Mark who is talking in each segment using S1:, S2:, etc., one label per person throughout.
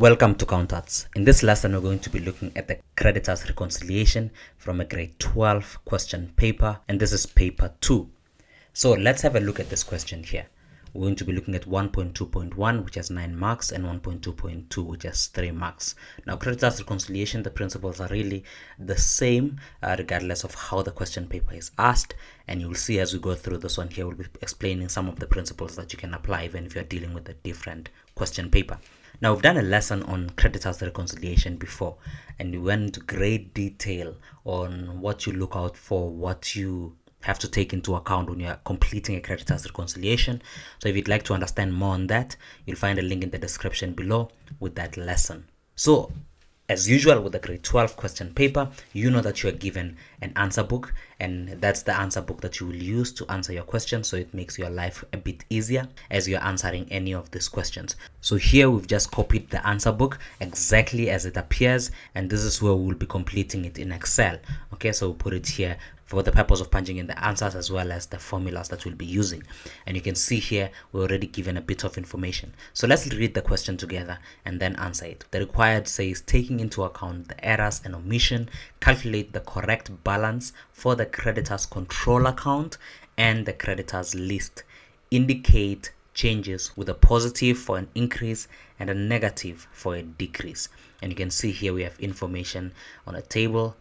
S1: Welcome to Countarts. In this lesson, we're going to be looking at the Creditors Reconciliation from a grade 12 question paper, and this is paper 2. So let's have a look at this question here. We're going to be looking at 1.2.1, which has 9 marks, and 1.2.2, which has 3 marks. Now, Creditors Reconciliation, the principles are really the same regardless of how the question paper is asked, and you'll see as we go through this one here, we'll be explaining some of the principles that you can apply even if you're dealing with a different question paper. Now, we've done a lesson on Creditors Reconciliation before, and we went into great detail on what you look out for, what you have to take into account when you're completing a Creditors Reconciliation. So if you'd like to understand more on that, you'll find a link in the description below with that lesson. So, as usual with the grade 12 question paper, you know that you are given an answer book, and that's the answer book that you will use to answer your question, so it makes your life a bit easier as you're answering any of these questions. So here we've just copied the answer book exactly as it appears, and this is where we'll be completing it in Excel. Okay, so we'll put it here for the purpose of punching in the answers as well as the formulas that we'll be using. And you can see here we're already given a bit of information. So let's read the question together and then answer it. The required says, taking into account the errors and omission, calculate the correct balance for the Creditors Control Account and the Creditors List. Indicate changes with a positive for an increase and a negative for a decrease. And you can see here we have information on a table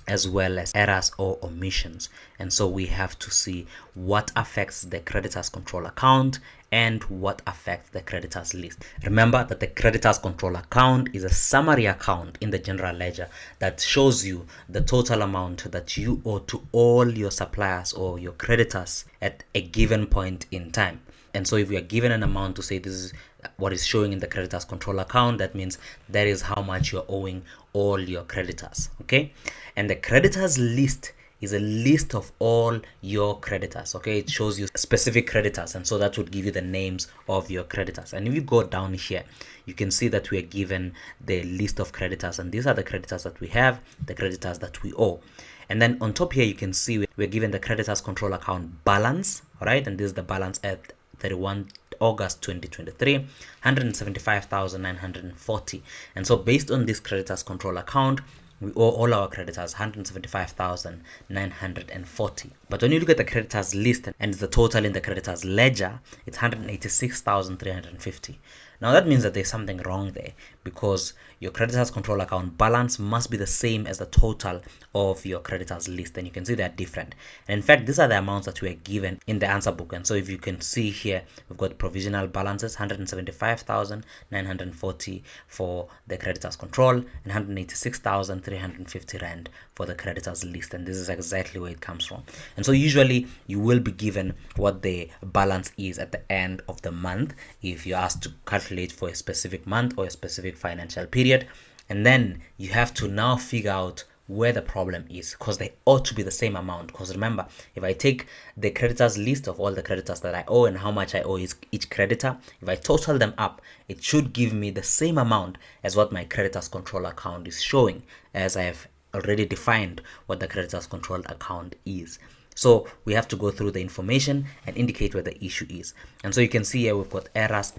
S1: as well as errors or omissions, and so we have to see what affects the Creditors Control Account and what affects the Creditors List. Remember that the Creditors Control Account is a summary account in the general ledger that shows you the total amount that you owe to all your suppliers or your creditors at a given point in time. And so if we are given an amount to say this is what is showing in the Creditors Control Account, that means that is how much you're owing all your creditors. Okay, and the Creditors List is a list of all your creditors. Okay, it shows you specific creditors, and so that would give you the names of your creditors. And if you go down here, you can see that we are given the list of creditors, and these are the creditors that we have, the creditors that we owe. And then on top here, you can see we're given the Creditors Control Account balance. All right, and this is the balance at 31 August 2023, 175,940. And so based on this Creditors Control Account, we owe all our creditors 175,940. But when you look at the creditors list and the total in the creditors ledger, it's 186,350. Now that means that there's something wrong there, because your Creditors Control Account balance must be the same as the total of your creditors list, and you can see they're different. And in fact, these are the amounts that we are given in the answer book. And so if you can see here, we've got provisional balances 175,940 for the creditors control and 186,350 rand for the creditors list, and this is exactly where it comes from. And so usually you will be given what the balance is at the end of the month if you're asked to calculate for a specific month or a specific financial period, and then you have to now figure out where the problem is, because they ought to be the same amount. Because remember, if I take the creditors list of all the creditors that I owe and how much I owe each creditor, if I total them up, it should give me the same amount as what my Creditors Control Account is showing, as I have already defined what the Creditors Control Account is. So we have to go through the information and indicate where the issue is. And so you can see here we've got errors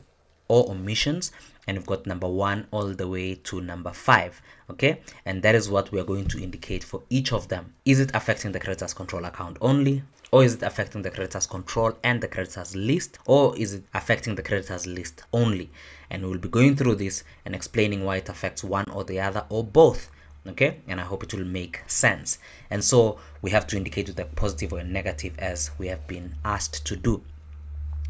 S1: or omissions, and we've got number 1 all the way to number 5. Okay, and that is what we are going to indicate for each of them. Is it affecting the Creditors Control Account only, or is it affecting the Creditors Control and the Creditors List, or is it affecting the Creditors List only? And we'll be going through this and explaining why it affects one or the other or both. Okay, and I hope it will make sense. And so we have to indicate with a positive or a negative as we have been asked to do.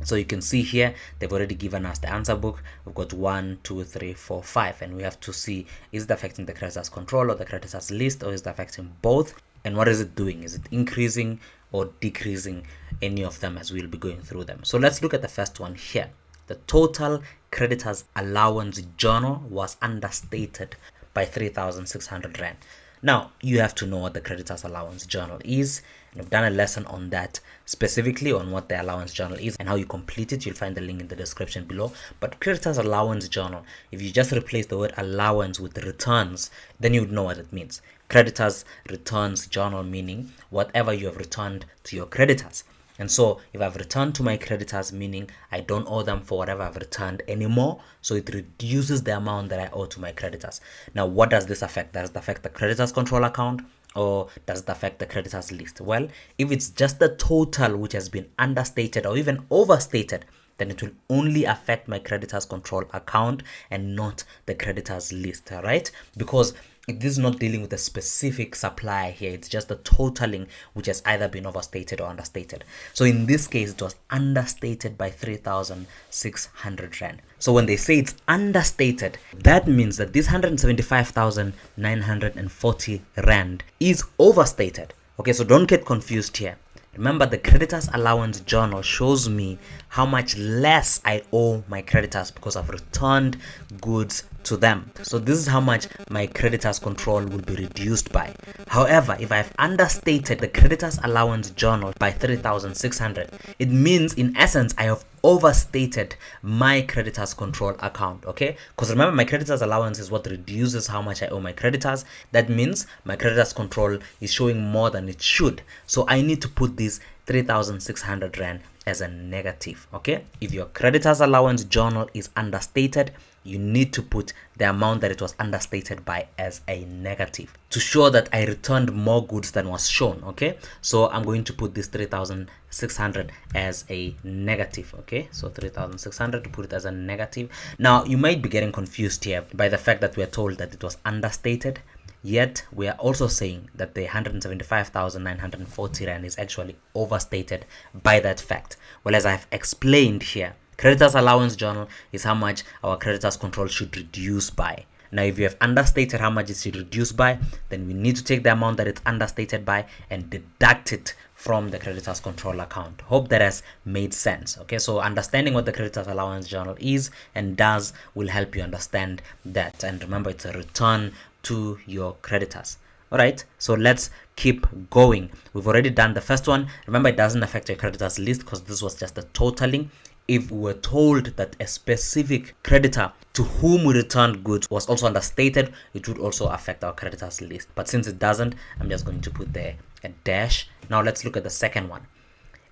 S1: So you can see here they've already given us the answer book. We've got 1, 2, 3, 4, 5, and we have to see, is it affecting the Creditors Control or the Creditors List, or is it affecting both, and what is it doing? Is it increasing or decreasing any of them as we'll be going through them? So let's look at the first one here. The total creditors allowance journal was understated by 3,600 rand. Now, you have to know what the Creditors Allowance Journal is. And I've done a lesson on that, specifically on what the Allowance Journal is and how you complete it. You'll find the link in the description below. But Creditors Allowance Journal, if you just replace the word allowance with returns, then you would know what it means. Creditors Returns Journal, meaning whatever you have returned to your creditors. And so if I've returned to my creditors, meaning I don't owe them for whatever I've returned anymore, so it reduces the amount that I owe to my creditors. Now, what does this affect? Does it affect the creditors control account, or does it affect the creditors list? Well, if it's just the total which has been understated or even overstated, then it will only affect my creditors control account and not the creditors list, all right? Because this is not dealing with a specific supplier here. It's just the totaling which has either been overstated or understated. So in this case, it was understated by 3,600 Rand. So when they say it's understated, that means that this 175,940 Rand is overstated. Okay, so don't get confused here. Remember, the creditors allowance journal shows me how much less I owe my creditors because I've returned goods to them. So this is how much my creditors control will be reduced by. However, if I've understated the creditors allowance journal by 3,600, it means in essence I have overstated my creditors control account. Okay, because remember, my creditors allowance is what reduces how much I owe my creditors. That means my creditors control is showing more than it should, so I need to put this 3,600 Rand as a negative. Okay, if your creditors allowance journal is understated, you need to put the amount that it was understated by as a negative to show that I returned more goods than was shown. Okay, so I'm going to put this 3,600 as a negative. Okay, so 3,600 to put it as a negative. Now you might be getting confused here by the fact that we are told that it was understated, yet we are also saying that the 175,940 Rand is actually overstated by that fact. Well, as I've explained here, creditors allowance journal is how much our creditors control should reduce by. Now, if you have understated how much it should reduce by, then we need to take the amount that it's understated by and deduct it from the creditors control account. Hope that has made sense. Okay, so understanding what the creditors allowance journal is and does will help you understand that. And remember, it's a return to your creditors. All right, so let's keep going. We've already done the first one. Remember, it doesn't affect your creditors list because this was just the totaling. If we were told that a specific creditor to whom we returned goods was also understated, it would also affect our creditors list. But since it doesn't, I'm just going to put there a dash. Now let's look at the second one.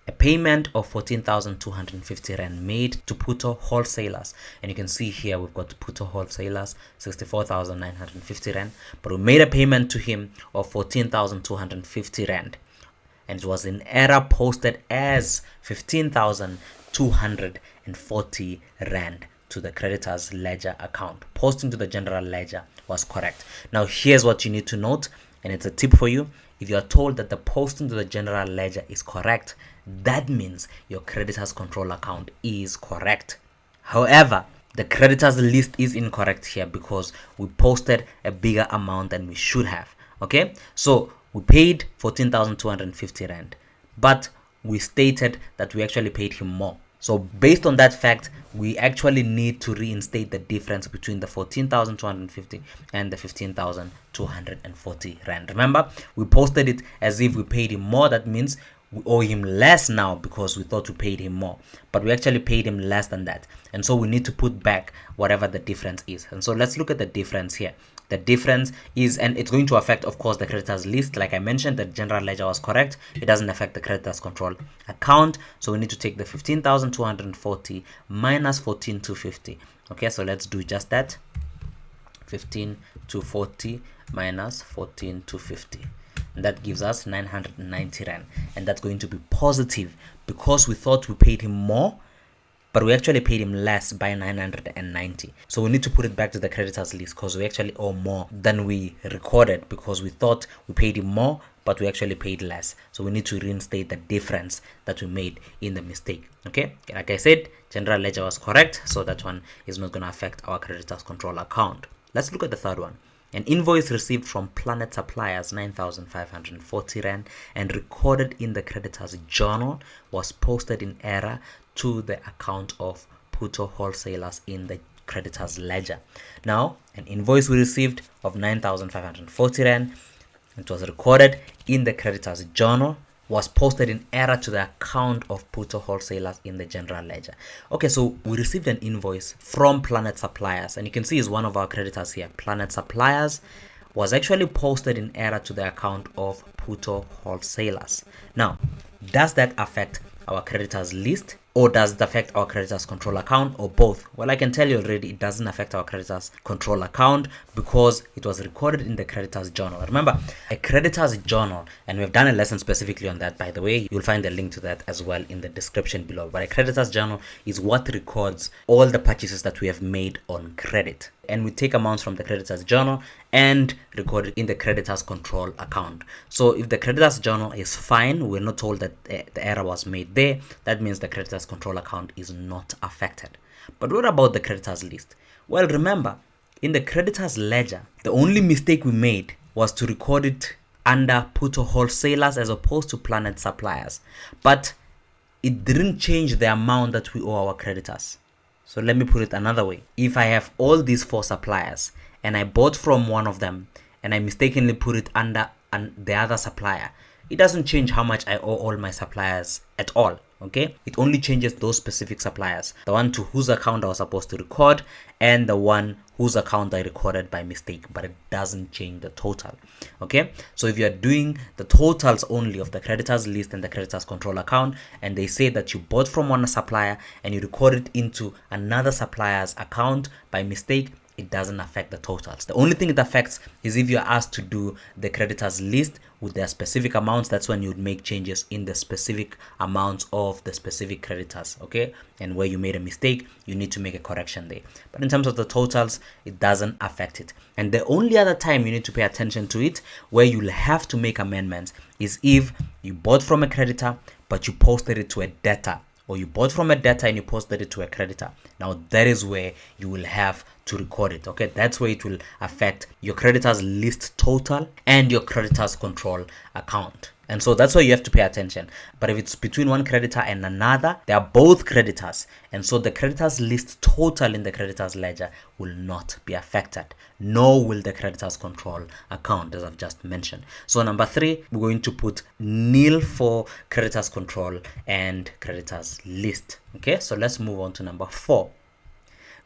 S1: A payment of 14,250 Rand made to Puto wholesalers. And you can see here we've got Puto wholesalers, 64,950 Rand. But we made a payment to him of 14,250 Rand. And it was in error posted as 15,240 Rand to the creditor's ledger account. Posting to the general ledger was correct. Now here's what you need to note, and it's a tip for you. If you are told that the posting to the general ledger is correct, that means your creditors control account is correct. However, the creditors list is incorrect here because we posted a bigger amount than we should have. Okay, so we paid 14,250 Rand, but we stated that we actually paid him more. So based on that fact, we actually need to reinstate the difference between the 14,250 and the 15,240 Rand. Remember, we posted it as if we paid him more. That means we owe him less now because we thought we paid him more, but we actually paid him less than that. And so we need to put back whatever the difference is. And so let's look at the difference here. The difference is, and it's going to affect, of course, the creditors list. Like I mentioned, the general ledger was correct. It doesn't affect the creditors control account. So we need to take the 15,240 minus 14,250. Okay, so let's do just that. 15,240 minus 14,250. And that gives us 990 Rand. And that's going to be positive because we thought we paid him more, but we actually paid him less by 990. So we need to put it back to the creditors list because we actually owe more than we recorded because we thought we paid him more, but we actually paid less. So we need to reinstate the difference that we made in the mistake. Okay, like I said, general ledger was correct, so that one is not going to affect our creditors control account. Let's look at the third one. An invoice received from Planet Suppliers, 9,540 Rand, and recorded in the creditors journal was posted in error to the account of Puto wholesalers in the creditors ledger. Now, an invoice we received of 9,540 Rand, it was recorded in the creditors journal, was posted in error to the account of Puto wholesalers in the general ledger. Okay, so we received an invoice from Planet Suppliers, and you can see is one of our creditors here. Planet Suppliers was actually posted in error to the account of Puto wholesalers. Now, does that affect our creditors list, or does it affect our creditors control account, or both? Well, I can tell you already it doesn't affect our creditors control account because it was recorded in the creditors journal. Remember, a creditors journal, and we've done a lesson specifically on that, by the way. You'll find a link to that as well in the description below. But a creditors journal is what records all the purchases that we have made on credit, and we take amounts from the creditors journal and record it in the creditors control account. So if the creditors journal is fine, we're not told that the error was made there, that means the creditors control account is not affected. But what about the creditors list? Well, remember, in the creditors ledger, the only mistake we made was to record it under Puto wholesalers as opposed to Planet suppliers, but it didn't change the amount that we owe our creditors. So let me put it another way. If I have all these 4 suppliers and I bought from one of them and I mistakenly put it under the other supplier, it doesn't change how much I owe all my suppliers at all. Okay, it only changes those specific suppliers, the one to whose account I was supposed to record and the one whose account I recorded by mistake, but it doesn't change the total. Okay, so if you're doing the totals only of the creditors list and the creditors control account, and they say that you bought from one supplier and you recorded into another supplier's account by mistake, it doesn't affect the totals. The only thing it affects is if you're asked to do the creditors list with their specific amounts. That's when you would make changes in the specific amounts of the specific creditors, okay? And where you made a mistake, you need to make a correction there. But in terms of the totals, it doesn't affect it. And the only other time you need to pay attention to it, where you'll have to make amendments, is if you bought from a creditor but you posted it to a debtor, or you bought from a debtor and you posted it to a creditor. Now that is where you will have to record it. Okay, that's where it will affect your creditors list total and your creditors control account. And so that's why you have to pay attention. But if it's between one creditor and another, they are both creditors. And so the creditors list total in the creditors ledger will not be affected. Nor will the creditors control account, as I've just mentioned. So number 3, we're going to put nil for creditors control and creditors list. Okay, so let's move on to number 4.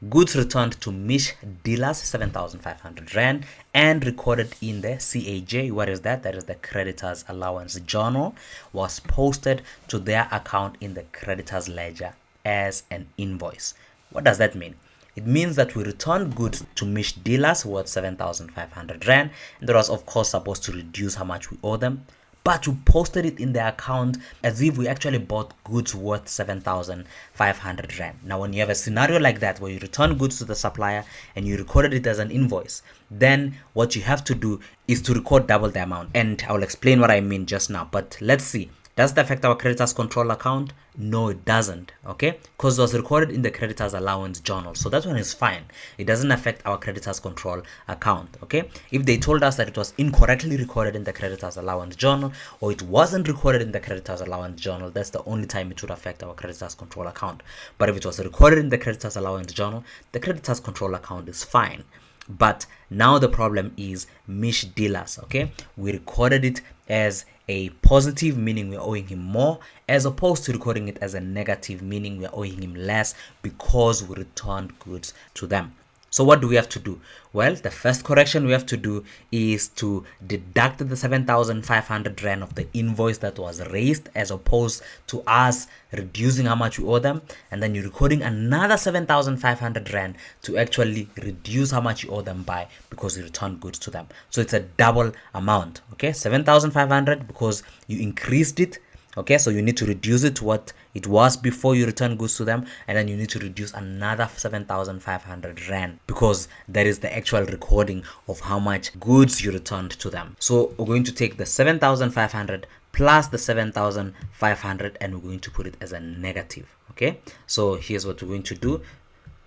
S1: Goods returned to Mish dealers, 7,500 Rand, and recorded in the CAJ. What is that? That is the Creditors Allowance Journal, was posted to their account in the Creditors Ledger as an invoice. What does that mean? It means that we returned goods to Mish dealers worth 7,500 Rand, and that was of course supposed to reduce how much we owe them, but we posted it in the account as if we actually bought goods worth 7,500 Rand. Now, when you have a scenario like that where you return goods to the supplier and you recorded it as an invoice, then what you have to do is to record double the amount. And I will explain what I mean just now, but let's see. Does it affect our creditors control account? No, it doesn't, okay? Because it was recorded in the creditors allowance journal. So that one is fine. It doesn't affect our creditors control account, okay? If they told us that it was incorrectly recorded in the creditors allowance journal, or it wasn't recorded in the creditors allowance journal, that's the only time it would affect our creditors control account. But if it was recorded in the creditors allowance journal, the creditors control account is fine. But now the problem is Mish dealers, okay? We recorded it as a positive, meaning we're owing him more, as opposed to recording it as a negative, meaning we're owing him less because we returned goods to them. So what do we have to do? Well, the first correction we have to do is to deduct the 7,500 Rand of the invoice that was raised, as opposed to us reducing how much we owe them, and then you're recording another 7,500 Rand to actually reduce how much you owe them by, because you returned goods to them. So it's a double amount, okay? 7,500 because you increased it. Okay, so you need to reduce it to what it was before you return goods to them, and then you need to reduce another 7,500 Rand because that is the actual recording of how much goods you returned to them. So we're going to take the 7,500 plus the 7,500 and we're going to put it as a negative. Okay, so here's what we're going to do: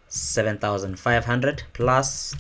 S1: 7,500 plus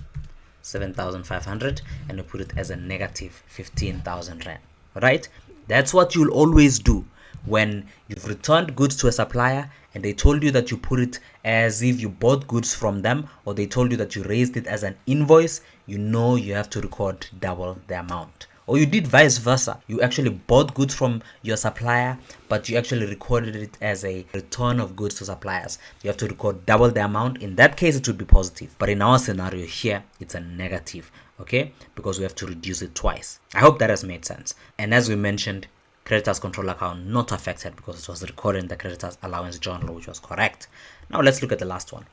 S1: 7,500, and we put it as a negative 15,000 Rand. Right? That's what you'll always do when you've returned goods to a supplier and they told you that you put it as if you bought goods from them, or they told you that you raised it as an invoice. You know you have to record double the amount. Or you did vice versa. You actually bought goods from your supplier, but you actually recorded it as a return of goods to suppliers. You have to record double the amount. In that case, it would be positive. But in our scenario here, it's a negative, okay? Because we have to reduce it twice. I hope that has made sense. And as we mentioned, Creditors Control Account not affected because it was recorded in the Creditors Allowance Journal, which was correct. Now let's look at the last one.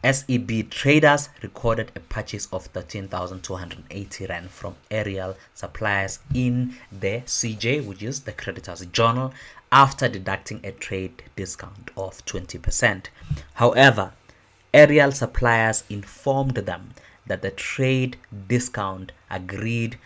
S1: SEB traders recorded a purchase of 13,280 Rand from aerial suppliers in the CJ, which is the Creditors Journal, after deducting a trade discount of 20%. However, aerial suppliers informed them that the trade discount agreed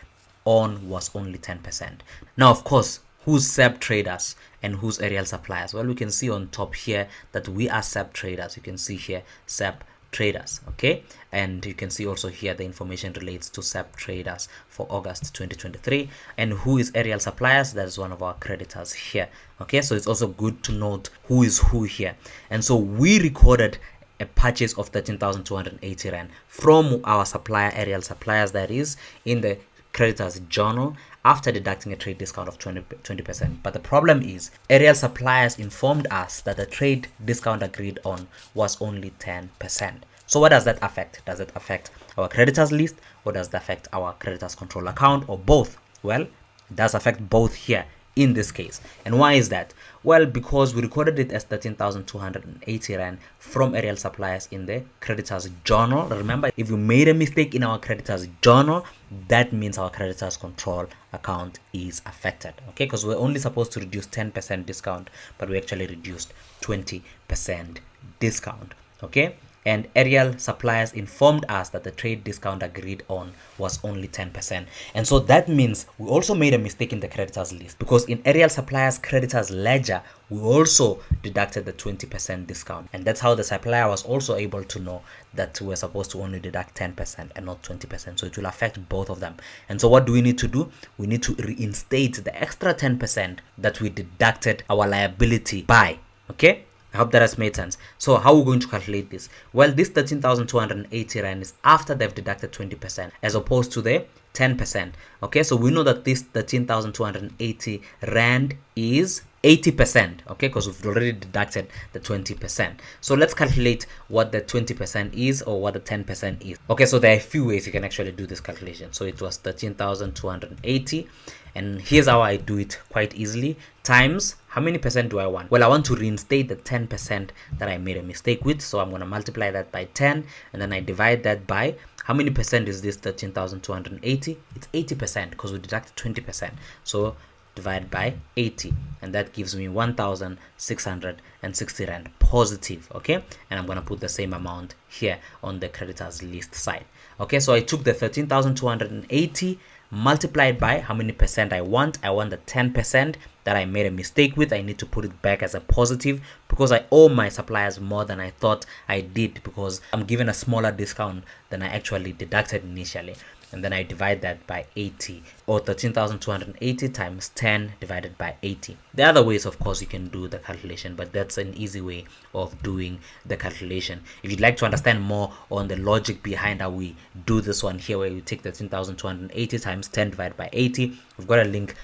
S1: on was only 10%. Now, of course, who's SEB traders and who's aerial suppliers? Well, we can see on top here that we are SEB traders. You can see here SEB traders, okay, and you can see also here the information relates to SEB traders for August 2023. And who is aerial suppliers? That is one of our creditors here, okay. So it's also good to note who is who here. And so we recorded a purchase of 13,280 Rand from our supplier, aerial suppliers, that is in the Creditors Journal, after deducting a trade discount of 20%. But the problem is aerial suppliers informed us that the trade discount agreed on was only 10%. So what does that affect? Does it affect our creditors list, or does it affect our creditors control account, or both? Well, it does affect both here in this case. And why is that? Well, because we recorded it as 13,280 Rand from aerial suppliers in the Creditors Journal. Remember, if you made a mistake in our Creditors Journal, that means our Creditors Control Account is affected, okay? Because we're only supposed to reduce 10% discount, but we actually reduced 20% discount, okay? And aerial suppliers informed us that the trade discount agreed on was only 10%. And so that means we also made a mistake in the creditors list, because in aerial suppliers creditors ledger, we also deducted the 20% discount. And that's how the supplier was also able to know that we're supposed to only deduct 10% and not 20%. So it will affect both of them. And so what do we need to do? We need to reinstate the extra 10% that we deducted our liability by, okay? I hope that has made sense. So how are we going to calculate this? Well, this 13,280 Rand is after they've deducted 20% as opposed to the 10%. Okay, so we know that this 13,280 Rand is 80%, okay, because we've already deducted the 20%. So let's calculate what the 20% is, or what the 10% is. Okay, so there are a few ways you can actually do this calculation. So it was 13,280, and here's how I do it quite easily. Times, how many percent do I want? Well, I want to reinstate the 10% that I made a mistake with. So I'm going to multiply that by 10, and then I divide that by, how many percent is this 13,280? It's 80%, because we deducted 20%. So divided by 80, and that gives me 1,660 Rand positive, okay? And I'm going to put the same amount here on the creditors list side. Okay, so I took the 13,280 multiplied by how many percent I want. I want the 10% that I made a mistake with. I need to put it back as a positive, because I owe my suppliers more than I thought I did, because I'm given a smaller discount than I actually deducted initially. And then I divide that by 80, or 13,280 times 10 divided by 80. The other ways, of course, you can do the calculation, but that's an easy way of doing the calculation. If you'd like to understand more on the logic behind how we do this one here, where you take 13,280 times 10 divided by 80, we've got a link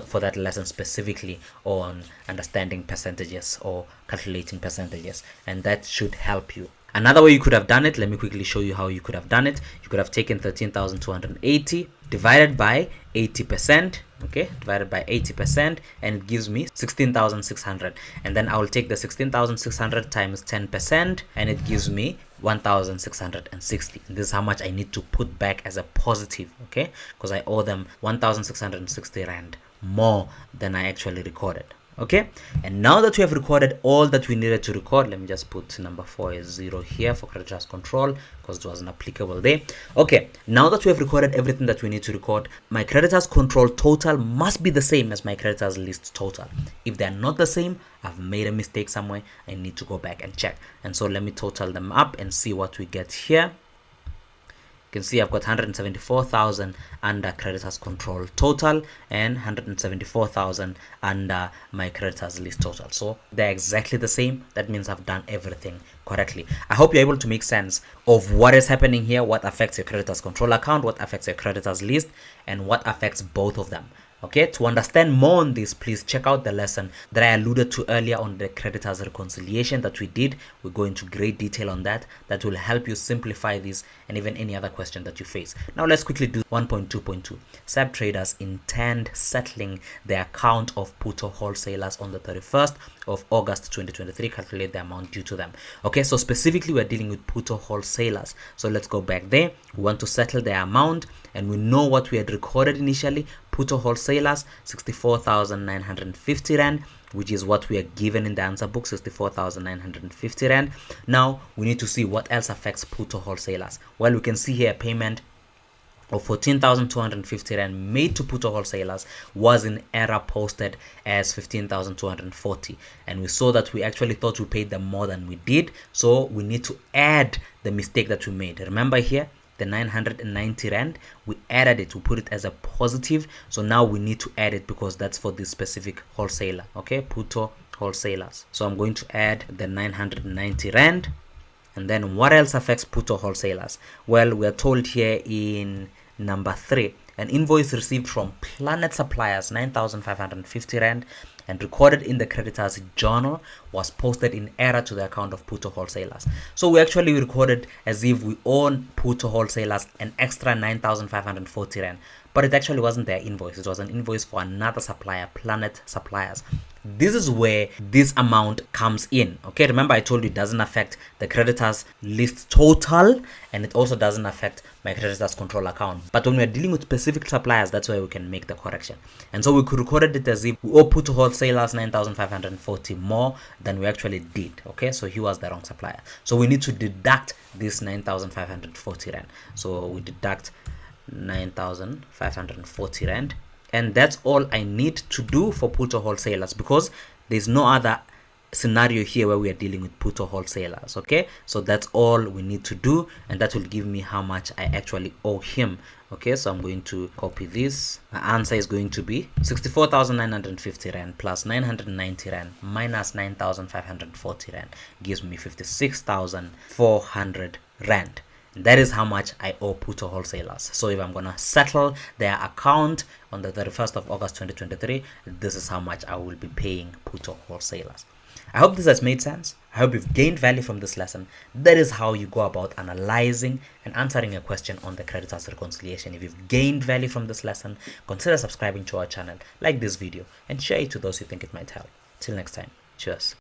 S1: for that lesson specifically on understanding percentages or calculating percentages, and that should help you. Another way you could have done it, let me quickly show you how you could have done it. You could have taken 13,280 divided by 80%, okay, divided by 80%, and it gives me 16,600. And then I will take the 16,600 times 10%, and it gives me 1,660. This is how much I need to put back as a positive, okay, because I owe them 1,660 Rand more than I actually recorded. Okay, and now that we have recorded all that we needed to record, let me just put number 4 as 0 here for creditors control, because it wasn't applicable there. Okay, now that we have recorded everything that we need to record, my creditors control total must be the same as my creditors list total. If they're not the same, I've made a mistake somewhere. I need to go back and check. And so let me total them up and see what we get here. You can see I've got 174,000 under creditors control total and 174,000 under my creditors list total. So they're exactly the same. That means I've done everything correctly. I hope you're able to make sense of what is happening here, what affects your creditors control account, what affects your creditors list, and what affects both of them. Okay, to understand more on this, please check out the lesson that I alluded to earlier on the creditors reconciliation that we did. We go into great detail on that. That will help you simplify this and even any other question that you face. Now let's quickly do 1.2.2. SAP traders intend settling the account of Puto wholesalers on the 31st of August 2023. Calculate the amount due to them. Okay, so specifically we're dealing with Puto wholesalers. So let's go back there. We want to settle the amount, and we know what we had recorded initially. Puto wholesalers 64,950 rand, which is what we are given in the answer book, 64,950 rand. Now we need to see what else affects Puto wholesalers. Well, we can see here a payment of 14,250 rand made to Puto wholesalers was in error posted as 15,240, and we saw that we actually thought we paid them more than we did, so we need to add the mistake that we made. Remember here, the 990 rand, we added it, we put it as a positive, so now we need to add it because that's for this specific wholesaler. Okay, Puto wholesalers. So I'm going to add the 990 rand. And then what else affects Puto wholesalers? Well, we are told here in number 3, an invoice received from Planet Suppliers 9,550 rand and recorded in the creditors journal was posted in error to the account of Puto wholesalers. So we actually recorded as if we own Puto wholesalers an extra 9,540 rand, but it actually wasn't their invoice. It was an invoice for another supplier, Planet Suppliers. This is where this amount comes in. Okay, remember I told you it doesn't affect the creditors list total, and it also doesn't affect my creditors control account. But when we're dealing with specific suppliers, that's where we can make the correction. And so we could record it as if we owe Puto wholesalers 9,540 more than we actually did. Okay, so he was the wrong supplier. So we need to deduct this 9,540 rand. So we deduct 9,540 rand. And that's all I need to do for Puto wholesalers, because there's no other scenario here where we are dealing with Puto wholesalers. Okay, so that's all we need to do, and that will give me how much I actually owe him. Okay, so I'm going to copy this. My answer is going to be 64,950 rand plus 990 rand minus 9,540 rand gives me 56,400 rand. That is how much I owe Puto wholesalers. So if I'm gonna settle their account on the 31st of August 2023, this is how much I will be paying Puto wholesalers. I hope this has made sense. I hope you've gained value from this lesson. That is how you go about analyzing and answering a question on the creditors reconciliation. If you've gained value from this lesson, consider subscribing to our channel, like this video, and share it to those you think it might help. Till next time, cheers.